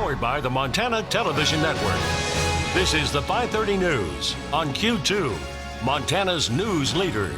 Powered by the Montana Television Network. This is the 530 News on Q2, Montana's news leader.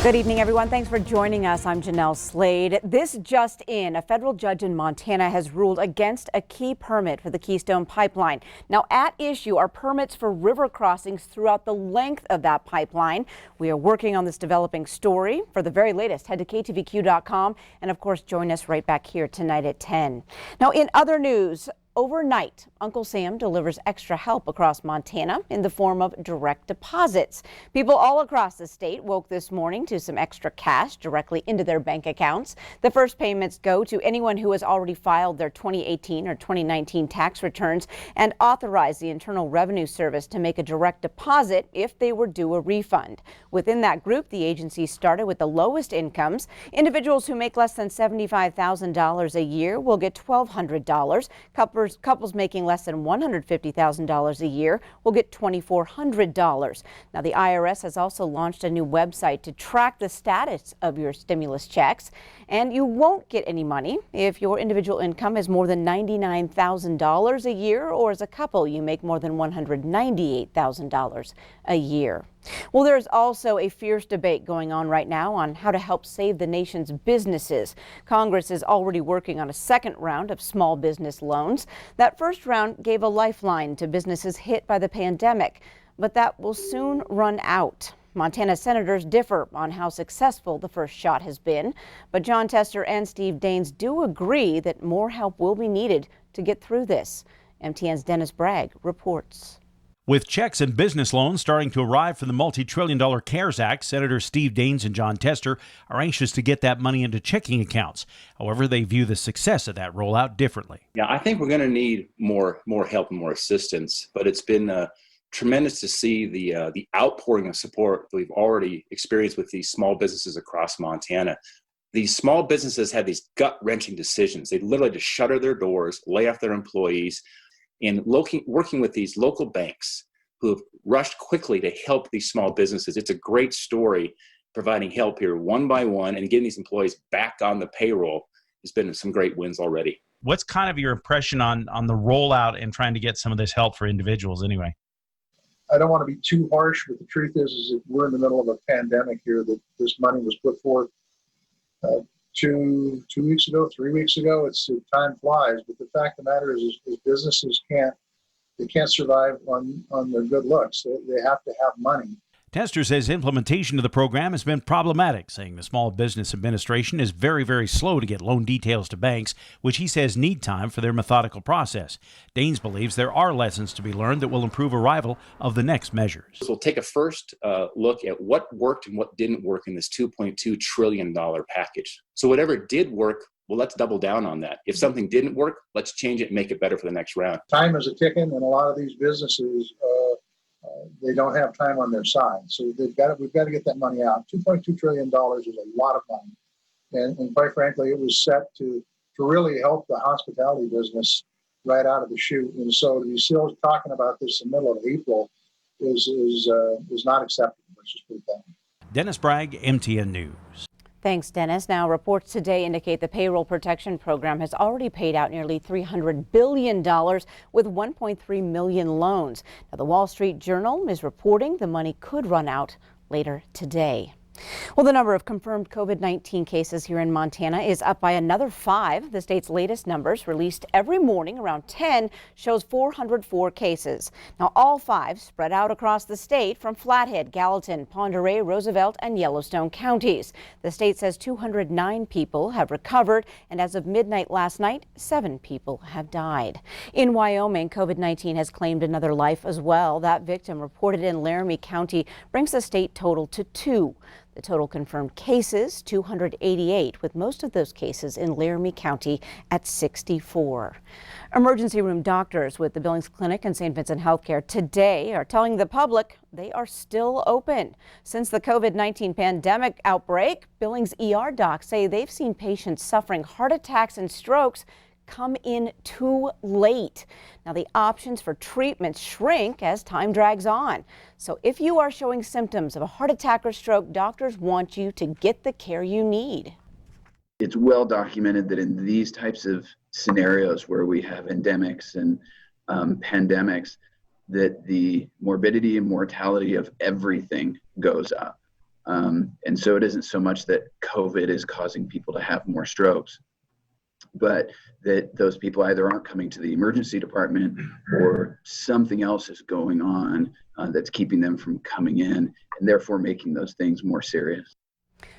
Good evening, everyone. Thanks for joining us. I'm Jeanelle Slade. This just in, a federal judge in Montana has ruled against a key permit for the Keystone Pipeline. Now, at issue are permits for river crossings throughout the length of that pipeline. We are working on this developing story. For the very latest, head to KTVQ.com and, of course, join us right back here tonight at 10. Now, in other news, overnight, Uncle Sam delivers extra help across Montana in the form of direct deposits. People all across the state woke this morning to some extra cash directly into their bank accounts. The first payments go to anyone who has already filed their 2018 or 2019 tax returns and authorized the Internal Revenue Service to make a direct deposit if they were due a refund. Within that group, the agency started with the lowest incomes. Individuals who make less than $75,000 a year will get $1,200. Couples making less than $150,000 a year will get $2,400. Now, the IRS has also launched a new website to track the status of your stimulus checks, and you won't get any money if your individual income is more than $99,000 a year, or as a couple you make more than $198,000 a year. Well, there's also a fierce debate going on right now on how to help save the nation's businesses. Congress is already working on a second round of small business loans. That first round gave a lifeline to businesses hit by the pandemic, but that will soon run out. Montana senators differ on how successful the first shot has been, but Jon Tester and Steve Daines do agree that more help will be needed to get through this. MTN's Dennis Bragg reports. With checks and business loans starting to arrive from the multi-trillion-dollar CARES Act, Senators Steve Daines and Jon Tester are anxious to get that money into checking accounts. However, they view the success of that rollout differently. Yeah, I think we're going to need more help and more assistance, but it's been tremendous to see the outpouring of support that we've already experienced with these small businesses across Montana. These small businesses had these gut-wrenching decisions. They literally had to shutter their doors, lay off their employees, and working with these local banks who have rushed quickly to help these small businesses. It's a great story, providing help here one by one and getting these employees back on the payroll. There's been some great wins already. What's kind of your impression on the rollout and trying to get some of this help for individuals anyway? I don't want to be too harsh, but the truth is that we're in the middle of a pandemic here, that this money was put forth 2 weeks ago, 3 weeks ago. Time flies, but the fact of the matter is businesses can't survive on their good looks. They have to have money. Tester says implementation of the program has been problematic, saying the Small Business Administration is very, very slow to get loan details to banks, which he says need time for their methodical process. Daines believes there are lessons to be learned that will improve arrival of the next measures. So we'll take a first look at what worked and what didn't work in this $2.2 trillion package. So whatever did work, well, let's double down on that. If something didn't work, let's change it and make it better for the next round. Time is a ticking, and a lot of these businesses, they don't have time on their side. So we've got to get that money out. $2.2 trillion is a lot of money. And quite frankly, it was set to really help the hospitality business right out of the chute. And so to be still talking about this in the middle of April is not acceptable. Let's just put it that way. Dennis Bragg, MTN News. Thanks, Dennis. Now, reports today indicate the Payroll Protection Program has already paid out nearly $300 billion with 1.3 million loans. Now, the Wall Street Journal is reporting the money could run out later today. Well, the number of confirmed COVID-19 cases here in Montana is up by another 5. The state's latest numbers, released every morning around 10, shows 404 cases. Now, all 5 spread out across the state from Flathead, Gallatin, Pend Oreille, Roosevelt, and Yellowstone counties. The state says 209 people have recovered, and as of midnight last night, 7 people have died. In Wyoming, COVID-19 has claimed another life as well. That victim, reported in Laramie County, brings the state total to 2. The total confirmed cases, 288, with most of those cases in Laramie County at 64. Emergency room doctors with the Billings Clinic and St. Vincent Healthcare today are telling the public they are still open. Since the COVID-19 pandemic outbreak, Billings ER docs say they've seen patients suffering heart attacks and strokes come in too late. Now, the options for treatments shrink as time drags on. So if you are showing symptoms of a heart attack or stroke, doctors want you to get the care you need. It's well documented that in these types of scenarios where we have endemics and pandemics, that the morbidity and mortality of everything goes up. And so it isn't so much that COVID is causing people to have more strokes, but that those people either aren't coming to the emergency department or something else is going on that's keeping them from coming in, and therefore making those things more serious.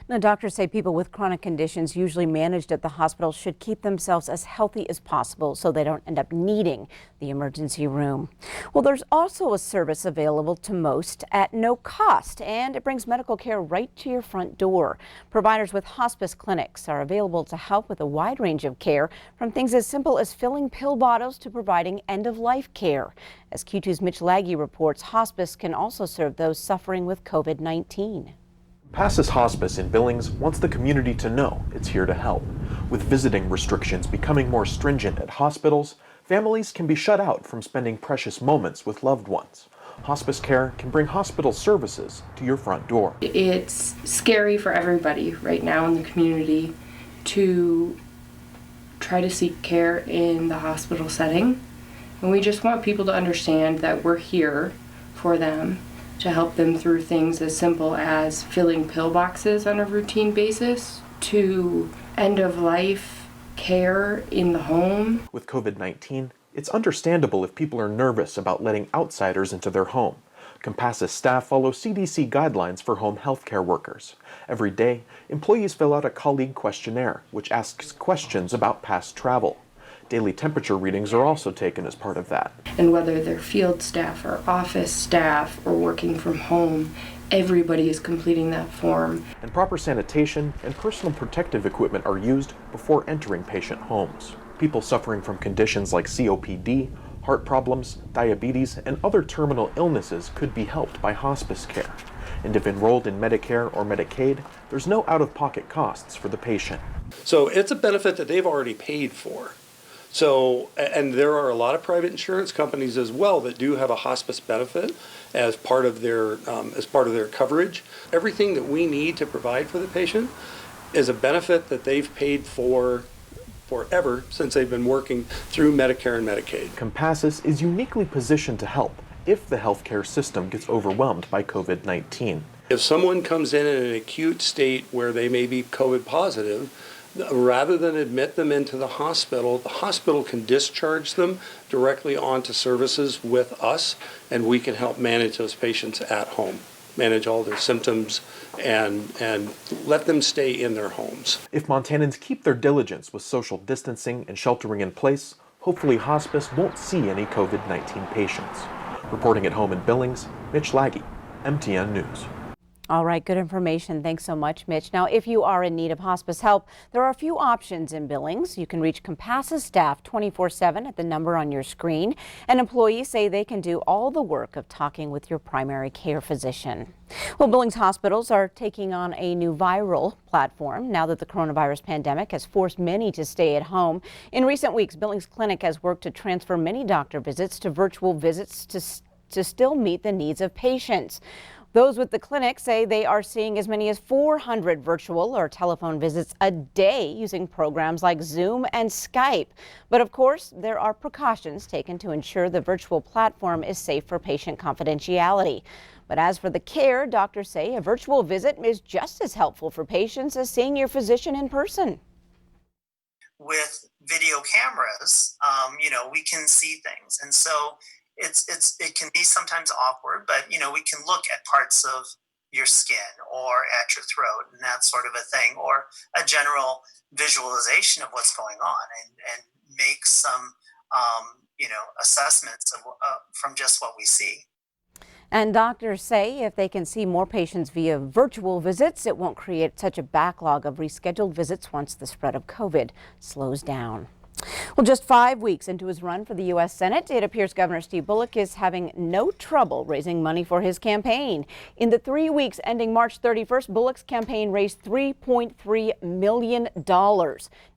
Now, doctors say people with chronic conditions usually managed at the hospital should keep themselves as healthy as possible so they don't end up needing the emergency room. Well, there's also a service available to most at no cost, and it brings medical care right to your front door. Providers with hospice clinics are available to help with a wide range of care, from things as simple as filling pill bottles to providing end-of-life care. As Q2's Mitch Laggy reports, hospice can also serve those suffering with COVID-19. Hospice Hospice in Billings wants the community to know it's here to help. With visiting restrictions becoming more stringent at hospitals, families can be shut out from spending precious moments with loved ones. Hospice care can bring hospital services to your front door. It's scary for everybody right now in the community to try to seek care in the hospital setting. And we just want people to understand that we're here for them, to help them through things as simple as filling pill boxes on a routine basis to end-of-life care in the home. With COVID-19, it's understandable if people are nervous about letting outsiders into their home. Compassus staff follow CDC guidelines for home healthcare workers. Every day, employees fill out a colleague questionnaire, which asks questions about past travel. Daily temperature readings are also taken as part of that. And whether they're field staff or office staff or working from home, everybody is completing that form. And proper sanitation and personal protective equipment are used before entering patient homes. People suffering from conditions like COPD, heart problems, diabetes, and other terminal illnesses could be helped by hospice care. And if enrolled in Medicare or Medicaid, there's no out-of-pocket costs for the patient. So it's a benefit that they've already paid for. So, and there are a lot of private insurance companies as well that do have a hospice benefit as part of their coverage. Everything that we need to provide for the patient is a benefit that they've paid for forever since they've been working through Medicare and Medicaid. Compassus is uniquely positioned to help if the healthcare system gets overwhelmed by COVID-19. If someone comes in an acute state where they may be COVID positive, rather than admit them into the hospital can discharge them directly onto services with us, and we can help manage those patients at home, manage all their symptoms, and let them stay in their homes. If Montanans keep their diligence with social distancing and sheltering in place, hopefully hospice won't see any COVID-19 patients. Reporting at home in Billings, Mitch Laggy, MTN News. All right, good information. Thanks so much, Mitch. Now, if you are in need of hospice help, there are a few options in Billings. You can reach Compassus staff 24/7 at the number on your screen. And employees say they can do all the work of talking with your primary care physician. Well, Billings hospitals are taking on a new viral platform now that the coronavirus pandemic has forced many to stay at home. In recent weeks, Billings Clinic has worked to transfer many doctor visits to virtual visits to still meet the needs of patients. Those with the clinic say they are seeing as many as 400 virtual or telephone visits a day using programs like Zoom and Skype. But of course, there are precautions taken to ensure the virtual platform is safe for patient confidentiality. But as for the care, doctors say a virtual visit is just as helpful for patients as seeing your physician in person. With video cameras, we can see things. And so it can be sometimes awkward, but we can look at parts of your skin or at your throat and that sort of a thing, or a general visualization of what's going on, and make some assessments from just what we see. And doctors say if they can see more patients via virtual visits, it won't create such a backlog of rescheduled visits once the spread of COVID slows down. Well, just 5 weeks into his run for the U.S. Senate, it appears Governor Steve Bullock is having no trouble raising money for his campaign. In the 3 weeks ending March 31st, Bullock's campaign raised $3.3 million.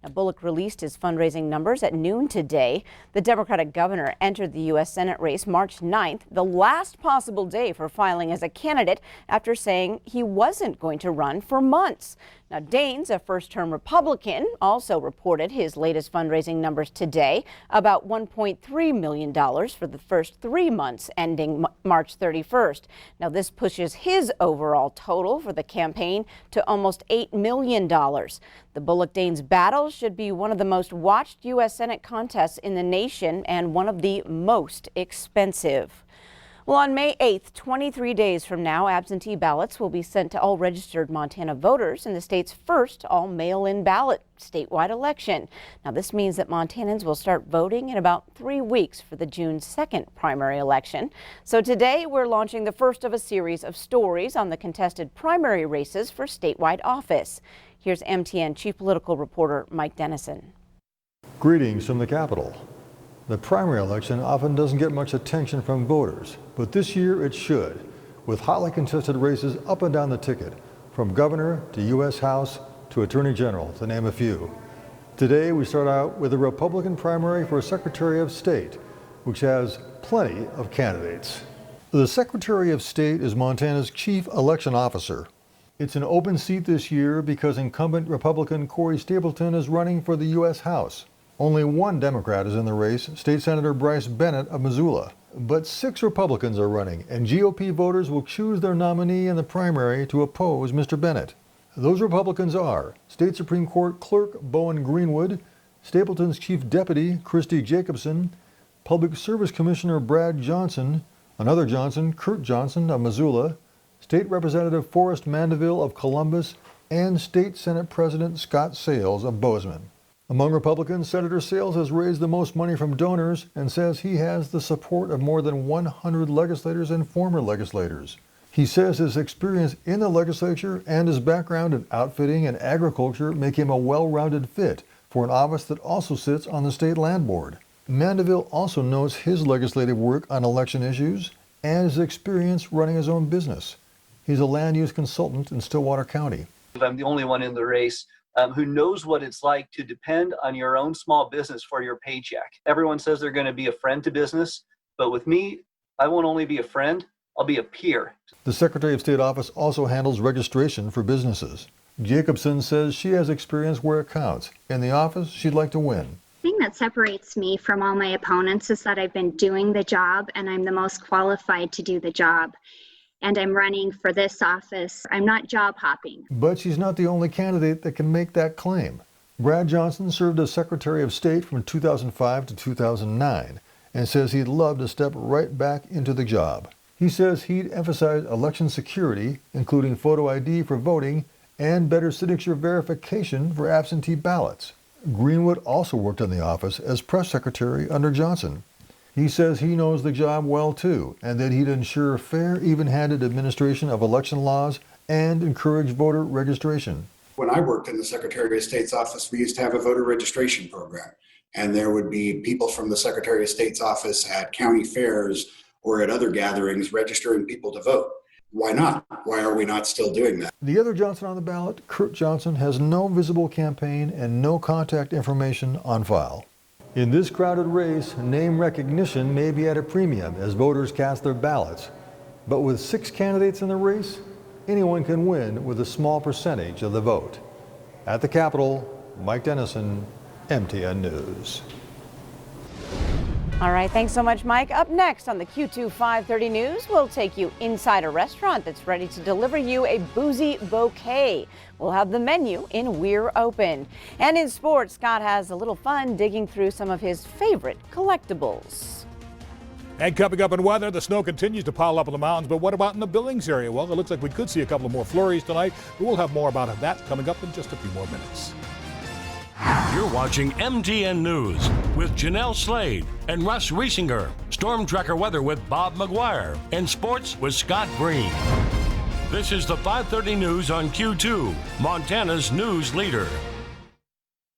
Now, Bullock released his fundraising numbers at noon today. The Democratic governor entered the U.S. Senate race March 9th, the last possible day for filing as a candidate after saying he wasn't going to run for months. Now, Daines, a first-term Republican, also reported his latest fundraising numbers today, about $1.3 million for the first 3 months ending March 31st. Now, this pushes his overall total for the campaign to almost $8 million. The Bullock-Daines battle should be one of the most watched U.S. Senate contests in the nation and one of the most expensive. Well, on May 8th, 23 days from now, absentee ballots will be sent to all registered Montana voters in the state's first all-mail-in ballot statewide election. Now, this means that Montanans will start voting in about 3 weeks for the June 2nd primary election. So today, we're launching the first of a series of stories on the contested primary races for statewide office. Here's MTN Chief Political Reporter Mike Dennison. Greetings from the Capitol. The primary election often doesn't get much attention from voters, but this year it should, with hotly contested races up and down the ticket, from governor to U.S. House to Attorney General, to name a few. Today we start out with a Republican primary for Secretary of State, which has plenty of candidates. The Secretary of State is Montana's chief election officer. It's an open seat this year because incumbent Republican Corey Stapleton is running for the U.S. House. Only one Democrat is in the race, State Senator Bryce Bennett of Missoula. But 6 Republicans are running, and GOP voters will choose their nominee in the primary to oppose Mr. Bennett. Those Republicans are State Supreme Court Clerk Bowen Greenwood, Stapleton's Chief Deputy Christy Jacobson, Public Service Commissioner Brad Johnson, another Johnson, Kurt Johnson of Missoula, State Representative Forrest Mandeville of Columbus, and State Senate President Scott Sales of Bozeman. Among Republicans, Senator Sales has raised the most money from donors and says he has the support of more than 100 legislators and former legislators. He says his experience in the legislature and his background in outfitting and agriculture make him a well-rounded fit for an office that also sits on the State Land Board. Mandeville also knows his legislative work on election issues and his experience running his own business. He's a land use consultant in Stillwater County. I'm the only one in the race who knows what it's like to depend on your own small business for your paycheck. Everyone says they're going to be a friend to business, but with me, I won't only be a friend, I'll be a peer. The Secretary of State office also handles registration for businesses. Jacobson says she has experience where it counts. In the office, she'd like to win. The thing that separates me from all my opponents is that I've been doing the job and I'm the most qualified to do the job. And I'm running for this office. I'm not job hopping. But she's not the only candidate that can make that claim. Brad Johnson served as Secretary of State from 2005 to 2009 and says he'd love to step right back into the job. He says he'd emphasize election security, including photo ID for voting and better signature verification for absentee ballots. Greenwood also worked in the office as press secretary under Johnson. He says he knows the job well too, and that he'd ensure fair, even-handed administration of election laws and encourage voter registration. When I worked in the Secretary of State's office, we used to have a voter registration program, and there would be people from the Secretary of State's office at county fairs or at other gatherings registering people to vote. Why not? Why are we not still doing that? The other Johnson on the ballot, Kurt Johnson, has no visible campaign and no contact information on file. In this crowded race, name recognition may be at a premium as voters cast their ballots. But with 6 candidates in the race, anyone can win with a small percentage of the vote. At the Capitol, Mike Dennison, MTN News. All right, thanks so much, Mike. Up next on the Q2 530 News, we'll take you inside a restaurant that's ready to deliver you a boozy bouquet. We'll have the menu in We're Open. And in sports, Scott has a little fun digging through some of his favorite collectibles. And coming up in weather, the snow continues to pile up in the mountains, but what about in the Billings area? Well, it looks like we could see a couple of more flurries tonight, but we'll have more about that coming up in just a few more minutes. You're watching MTN News with Jeanelle Slade and Russ Riesinger. Storm Tracker weather with Bob McGuire. And sports with Scott Green. This is the 530 News on Q2, Montana's news leader.